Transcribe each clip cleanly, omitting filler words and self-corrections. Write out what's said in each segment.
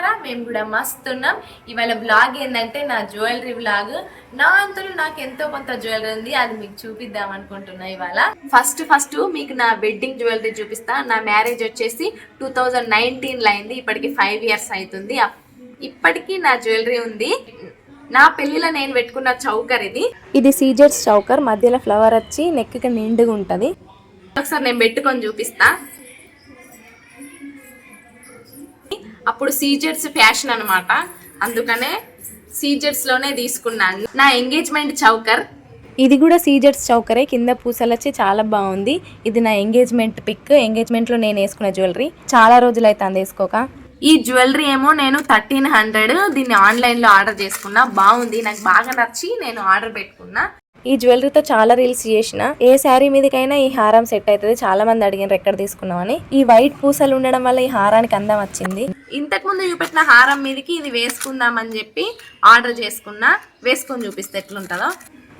బాగున్నారా? మేము కూడా మస్తున్నాం. ఇవాళ బ్లాగ్ ఏంటంటే నా జ్యువెలరీ బ్లాగ్. నా అంతలో నాకు ఎంతో కొంత జ్యువెలరీ ఉంది, అది మీకు చూపిద్దాం అనుకుంటున్నా. ఇవాళ ఫస్ట్ మీకు నా వెడ్డింగ్ జ్యువెలరీ చూపిస్తా. నా మ్యారేజ్ వచ్చేసి 2019లో అయింది. ఇప్పటికి 5 years అవుతుంది. ఇప్పటికీ నా జ్యువెలరీ ఉంది. నా పెళ్లిలో నేను పెట్టుకున్న చౌకర్ ఇది సీజెట్స్ చౌకర్. మధ్యలో ఫ్లవర్ వచ్చి నెక్ కి నిండుగా ఉంటది. ఒకసారి నేను పెట్టుకొని చూపిస్తా. అప్పుడు సీజెట్స్ ఫ్యాషన్ అనమాట, అందుకనే సీజెట్స్ లోనే తీసుకున్నాను. నా ఎంగేజ్మెంట్ చౌకర్ ఇది కూడా సీజెట్స్ చౌకరే. కింద పూసలు వచ్చి చాలా బాగుంది. ఇది నా ఎంగేజ్మెంట్ పిక్. ఎంగేజ్మెంట్ లో నేను వేసుకున్న జ్యువెలరీ. చాలా రోజులు అయితే వేసుకోక. ఈ జ్యువెలరీ ఏమో నేను 1300 దీన్ని ఆన్లైన్ లో ఆర్డర్ చేసుకున్నా. బాగుంది, నాకు బాగా నచ్చి నేను ఆర్డర్ పెట్టుకున్నా. ఈ జ్యువెలరీతో చాలా రీల్స్ చేసిన. ఏ శారీ మీదకైనా ఈ హారం సెట్ అవుతుంది. చాలా మంది అడిగినారు ఎక్కడ తీసుకున్నామని. ఈ వైట్ పూసలు ఉండడం వల్ల ఈ హారానికి అందం వచ్చింది. ఇంతకు ముందు చూపెట్టిన హారం మీదకి ఇది వేసుకుందామని చెప్పి ఆర్డర్ చేసుకున్నా. వేసుకొని చూపిస్తే ఎట్లుంటుందో.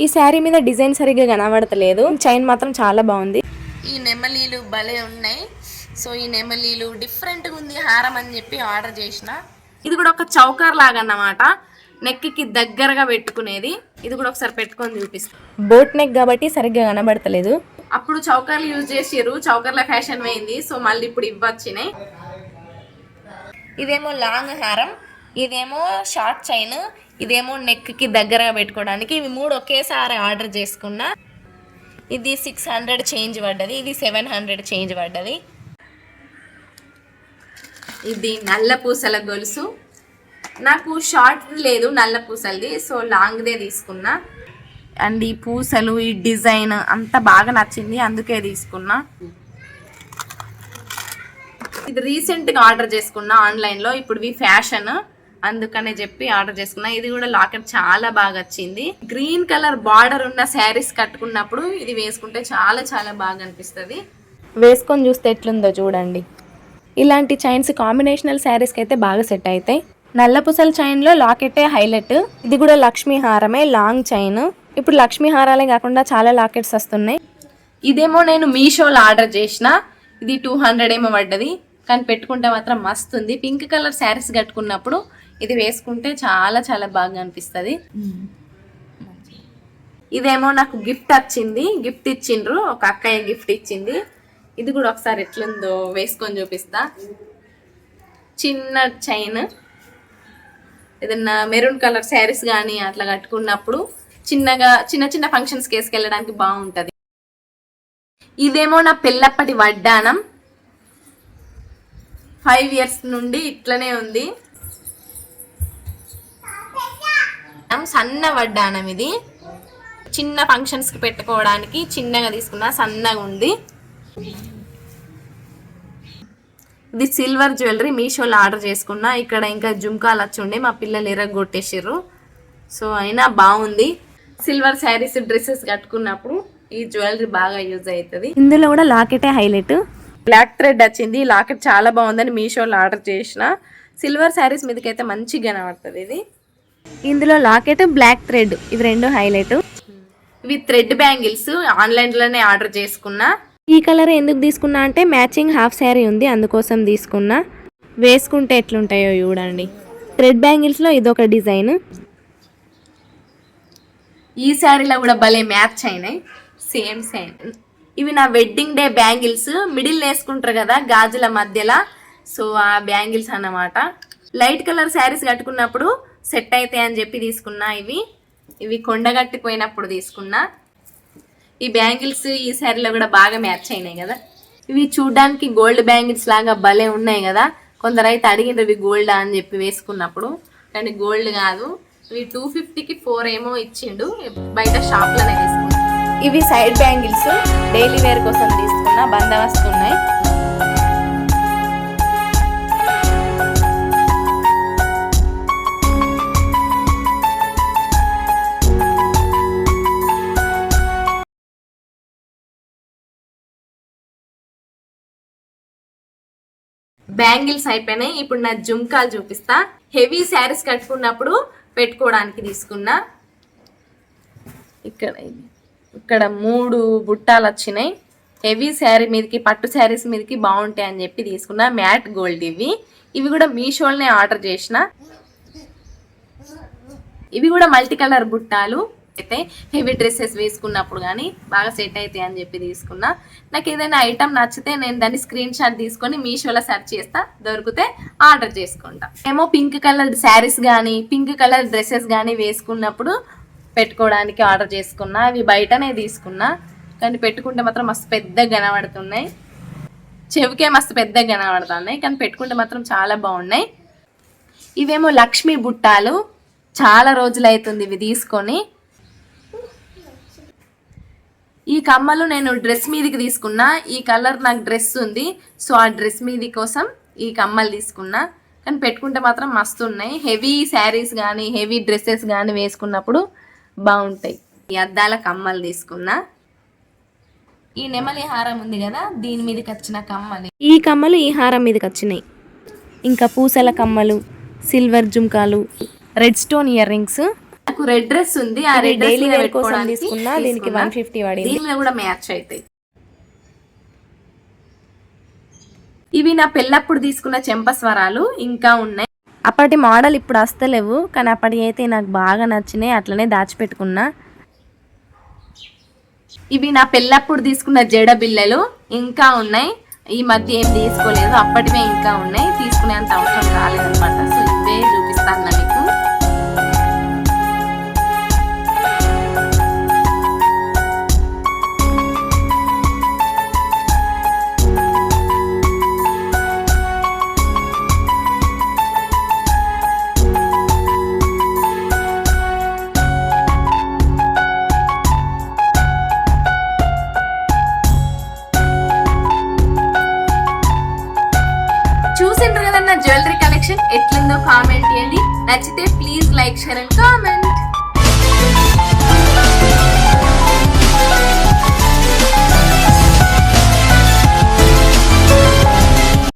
ఈ శారీ మీద డిజైన్ సరిగ్గా కనబడతలేదు. చైన్ మాత్రం చాలా బాగుంది. ఈ నెమలీలు భలే ఉన్నాయి. సో ఈ నెమలీలు డిఫరెంట్గా ఉంది హారం అని చెప్పి ఆర్డర్ చేసిన. ఇది కూడా ఒక చౌకర్ లాగా అన్నమాట, నెక్ కి దగ్గరగా పెట్టుకునేది. ఇది కూడా ఒకసారి పెట్టుకొని చూపిస్తాను. బోట్ నెక్ కాబట్టి సరిగ్గా కనబడతలేదు. అప్పుడు చౌకర్లు యూజ్ చేసిర్రు, చౌకర్ల ఫ్యాషన్ పోయింది. సో మళ్ళీ ఇప్పుడు ఇవ్వచ్చినాయి. ఇదేమో లాంగ్ హారం, ఇదేమో షార్ట్ చైన్, ఇదేమో నెక్ కి దగ్గరగా పెట్టుకోవడానికి. ఇవి 3 ఒకేసారి ఆర్డర్ చేసుకున్నా. ఇది 600 చేంజ్ పడ్డది, ఇది 700 చేంజ్ పడ్డది. ఇది నల్ల పూసల గొలుసు. నాకు షార్ట్ లేదు, నల్ల పూసలది. సో లాంగ్దే తీసుకున్నా. అండ్ ఈ పూసలు, ఈ డిజైన్ అంతా బాగా నచ్చింది, అందుకే తీసుకున్నా. ఇది రీసెంట్గా ఆర్డర్ చేసుకున్నా ఆన్లైన్లో. ఇప్పుడు ఇవి ఫ్యాషన్, అందుకనే చెప్పి ఆర్డర్ చేసుకున్నా. ఇది కూడా లాకెట్ చాలా బాగా వచ్చింది. గ్రీన్ కలర్ బార్డర్ ఉన్న శారీస్ కట్టుకున్నప్పుడు ఇది వేసుకుంటే చాలా చాలా బాగా అనిపిస్తుంది. వేసుకొని చూస్తే ఎట్లుందో చూడండి. ఇలాంటి చైన్స్ కాంబినేషనల్ శారీస్కి అయితే బాగా సెట్ అవుతాయి. నల్ల పూసల చైన్లో లాకెటే హైలైట్. ఇది కూడా లక్ష్మీ హారమే, లాంగ్ చైన్. ఇప్పుడు లక్ష్మీ హారాలే కాకుండా చాలా లాకెట్స్ వస్తున్నాయి. ఇదేమో నేను మీషోలో ఆర్డర్ చేసిన. ఇది 200 ఏమో పడ్డది, కానీ పెట్టుకుంటే మాత్రం మస్తు ఉంది. పింక్ కలర్ శారీస్ కట్టుకున్నప్పుడు ఇది వేసుకుంటే చాలా చాలా బాగా అనిపిస్తుంది. ఇదేమో నాకు గిఫ్ట్ వచ్చింది, గిఫ్ట్ ఇచ్చిండ్రు, ఒక అక్కయ్య గిఫ్ట్ ఇచ్చింది. ఇది కూడా ఒకసారి ఎట్లుందో వేసుకొని చూపిస్తా. చిన్న చైన్, ఏదన్నా మెరూన్ కలర్ శారీస్ కానీ అట్లా కట్టుకున్నప్పుడు చిన్నగా చిన్న చిన్న ఫంక్షన్స్కి వేసుకెళ్ళడానికి బాగుంటుంది. ఇదేమో నా పెళ్ళప్పటి వడ్డానం. 5 years నుండి ఇట్లనే ఉంది. సన్న వడ్డానం ఇది. చిన్న ఫంక్షన్స్కి పెట్టుకోవడానికి చిన్నగా తీసుకున్నా, సన్నగా ఉంది. ఇది సిల్వర్ జ్యువెలరీ, మీషోలో ఆర్డర్ చేసుకున్నా. ఇక్కడ ఇంకా జుమ్కాలు వచ్చి మా పిల్లలు ఎర్రగొట్టేసారు. సో అయినా బాగుంది. సిల్వర్ శారీస్, డ్రెస్సెస్ కట్టుకున్నప్పుడు ఈ జ్యువెలరీ బాగా యూజ్ అవుతుంది. ఇందులో కూడా లాకెటే హైలైట్. బ్లాక్ థ్రెడ్ వచ్చింది. లాకెట్ చాలా బాగుందని మీషోలో ఆర్డర్ చేసిన. సిల్వర్ శారీస్ మీదకైతే మంచిగా కనబడుతుంది ఇది. ఇందులో లాకెట్, బ్లాక్ థ్రెడ్, ఇవి 2 హైలైట్. ఇవి థ్రెడ్ బ్యాంగిల్స్ ఆన్లైన్లోనే ఆర్డర్ చేసుకున్నా. ఈ కలర్ ఎందుకు తీసుకున్నా అంటే మ్యాచింగ్ హాఫ్ శారీ ఉంది, అందుకోసం తీసుకున్నా. వేసుకుంటే ఎట్లుంటాయో చూడండి. థ్రెడ్ బ్యాంగిల్స్లో ఇదొక డిజైన్. ఈ శారీలో కూడా భలే మ్యాచ్ అయినాయి, సేమ్ సేమ్. ఇవి నా వెడ్డింగ్ డే బ్యాంగిల్స్. మిడిల్ వేసుకుంటారు కదా గాజుల మధ్యలో, సో ఆ బ్యాంగిల్స్ అన్నమాట. లైట్ కలర్ శారీస్ కట్టుకున్నప్పుడు సెట్ అవుతాయి అని చెప్పి తీసుకున్నా. ఇవి కొండగట్టిపోయినప్పుడు తీసుకున్నా. ఈ బ్యాంగిల్స్ ఈ శారీలో కూడా బాగా మ్యాచ్ అయినాయి కదా. ఇవి చూడ్డానికి గోల్డ్ బ్యాంగిల్స్ లాగా భలే ఉన్నాయి కదా. కొందరు అయితే అడిగిండ్రు ఇవి గోల్డా అని చెప్పి వేసుకున్నప్పుడు, కానీ గోల్డ్ కాదు. ఇవి 250కి 4 ఏమో ఇచ్చిండు, బయట షాప్లోనే తీసుకున్నా. ఇవి సైడ్ బ్యాంగిల్స్, డైలీ వేర్ కోసం తీసుకున్నా. బందోబస్తు ఉన్నాయి. బ్యాంగిల్స్ అయిపోయినాయి. ఇప్పుడు నా జుమ్కాలు చూపిస్తా. హెవీ శారీస్ కట్టుకున్నప్పుడు పెట్టుకోవడానికి తీసుకున్నా. ఇక్కడ 3 బుట్టాలు వచ్చినాయి. హెవీ శారీ మీదకి, పట్టు శారీస్ మీదకి బాగుంటాయి అని చెప్పి తీసుకున్నా. మ్యాట్ గోల్డ్ ఇవి. ఇవి కూడా మీషోలోనే ఆర్డర్ చేసిన. ఇవి కూడా మల్టీ కలర్ బుట్టాలు. అయితే హెవీ డ్రెస్సెస్ వేసుకున్నప్పుడు కానీ బాగా సెట్ అవుతాయి అని చెప్పి తీసుకున్నా. నాకు ఏదైనా ఐటమ్ నచ్చితే నేను దాన్ని స్క్రీన్ షాట్ తీసుకొని మీషోలో సెర్చ్ చేస్తా, దొరికితే ఆర్డర్ చేసుకుంటా. ఏమో పింక్ కలర్ శారీస్ కానీ పింక్ కలర్ డ్రెస్సెస్ కానీ వేసుకున్నప్పుడు పెట్టుకోవడానికి ఆర్డర్ చేసుకున్నా. అవి బయటనే తీసుకున్నా, కానీ పెట్టుకుంటే మాత్రం మస్తు పెద్దగా కనబడుతున్నాయి. చెవికే మస్తు పెద్దగా కనబడుతున్నాయి, కానీ పెట్టుకుంటే మాత్రం చాలా బాగున్నాయి. ఇవేమో లక్ష్మీ బుట్టాలు. చాలా రోజులు అవుతుంది ఇవి తీసుకొని. ఈ కమ్మలు నేను డ్రెస్ మీదకి తీసుకున్నా. ఈ కలర్ నాకు డ్రెస్ ఉంది, సో ఆ డ్రెస్ మీది కోసం ఈ కమ్మలు తీసుకున్నా. కానీ పెట్టుకుంటే మాత్రం మస్తు ఉన్నాయి. హెవీ శారీస్ కానీ హెవీ డ్రెస్సెస్ కానీ వేసుకున్నప్పుడు బాగుంటాయి. ఈ అద్దాల కమ్మలు తీసుకున్నా. ఈ నెమలి హారం ఉంది కదా, దీని మీదకి వచ్చిన కమ్మలు. ఈ కమ్మలు ఈ హారం మీదకి వచ్చినాయి. ఇంకా పూసల కమ్మలు, సిల్వర్ జుంకాలు, రెడ్ స్టోన్ ఇయర్ రింగ్స్. నాకు రెడ్ డ్రెస్ ఉంది, ఆ రెడ్ డైలీ వేర్ కోసం తీసుకున్నా. దీనికి 150 పడింది. దీనిలో కూడా మ్యాచ్ అవుతాయి. ఇవి నా పెళ్ళప్పుడు తీసుకున్న చెంపస్వరాలు ఇంకా ఉన్నాయి. అప్పటి మోడల్ ఇప్పుడు వస్తలేవు, కానీ అప్పటి అయితే నాకు బాగా నచ్చినాయి, అట్లనే దాచిపెట్టుకున్నా. ఇవి నా పెళ్ళప్పుడు తీసుకున్న జడ బిల్లలు ఇంకా ఉన్నాయి. ఈ మధ్య ఏం తీసుకోలేదు, అప్పటివే ఇంకా ఉన్నాయి. తీసుకునేంత అవసరం రాలేదన్నమాట. సో ఇవే చూపిస్తాను మీకు. చూసిండ్రు కదా నా జ్యువెలరీ కలెక్షన్ ఎట్లుందో కామెంట్ చేయండి. నచ్చితే please like, share and comment.